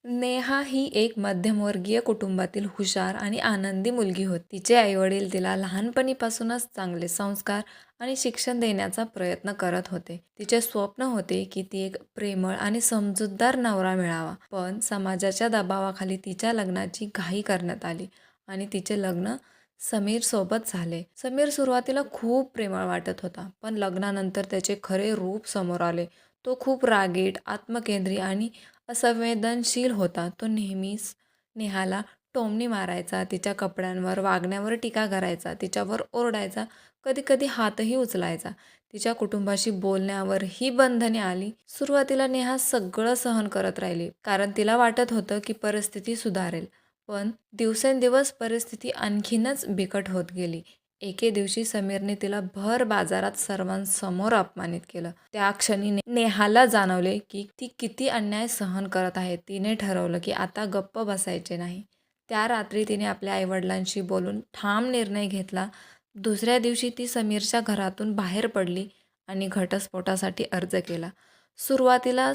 नेहा ही एक मध्यमवर्गीय कुटुंबातील हुशार आणि आनंदी मुलगी होती. तिचे आईवडील तिला लहानपणीपासूनच चांगले संस्कार आणि शिक्षण देण्याचा प्रयत्न करत होते. तिचे स्वप्न होते की ती एक प्रेमळ आणि समजूतदार नवरा मिळावा. पण समाजाच्या दबावाखाली तिच्या लग्नाची घाई करण्यात आली आणि तिचे लग्न समीर सोबत झाले. समीर सुरुवातीला खूप प्रेमळ वाटत होता, पण लग्नानंतर त्याचे खरे रूप समोर आले. तो खूप रागीट, आत्मकेंद्री आणि असंवेदनशील होता. तो नेहमीच नेहाला टोमणी मारायचा, तिच्या कपड्यांवर, वागण्यावर टीका करायचा, तिच्यावर ओरडायचा, कधी-कधी हातही उचलायचा. तिच्या कुटुंबाशी बोलण्यावरही बंधने आली. सुरुवातीला नेहा सगळं सहन करत राहिली, कारण तिला वाटत होतं की परिस्थिती सुधारेल. पण दिवसेंदिवस परिस्थिती आणखीनच बिकट होत गेली. एके दिवशी समीरने तिला भर बाजारात सर्वांसमोर अपमानित केलं. त्या क्षणी नेहाला जाणवले की ती किती अन्याय सहन करत आहे. तिने ठरवलं की आता गप्प बसायचे नाही. त्या रात्री तिने आपल्या आईवडिलांशी बोलून ठाम निर्णय घेतला. दुसऱ्या दिवशी ती समीरच्या घरातून बाहेर पडली आणि घटस्फोटासाठी अर्ज केला. सुरुवातीला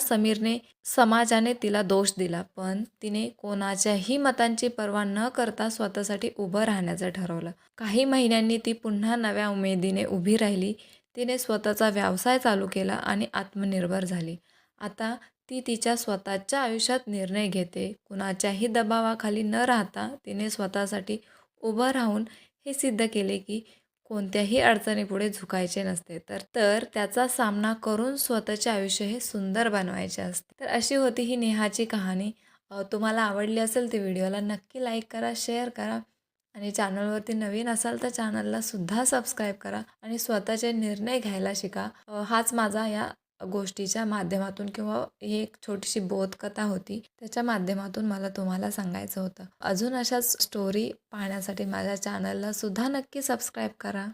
समाजाने तिला दोष दिला, पण तिने कोणाच्याही मतांची पर्वा न करता स्वतःसाठी उभं राहण्याचं ठरवलं. काही महिन्यांनी ती पुन्हा नव्या उमेदीने उभी राहिली. तिने स्वतःचा व्यवसाय चालू केला आणि आत्मनिर्भर झाली. आता ती तिच्या स्वतःच्या आयुष्यात निर्णय घेते. कुणाच्याही दबावाखाली न राहता तिने स्वतःसाठी उभं राहून हे सिद्ध केले की कोणत्याही अडचणीपुढे झुकायचे नसते, तर त्याचा सामना करून स्वतःचे आयुष्य हे सुंदर बनवायचे असते. तर अशी होती ही नेहाची कहाणी. तुम्हाला आवडली असेल तर व्हिडिओला नक्की लाईक करा, शेअर करा आणि चॅनलवरती नवीन असाल तर चॅनलला सुद्धा सबस्क्राईब करा आणि स्वतःचे निर्णय घ्यायला शिका. हाच माझा या गोष्टीच्या माध्यमातून किंवा ही एक छोटीशी बोधकथा होती, त्याच्या माध्यमातून मला तुम्हाला सांगायचं होतं. अजून अशाच स्टोरी पाहण्यासाठी माझ्या चॅनलला सुद्धा नक्की सबस्क्राईब करा.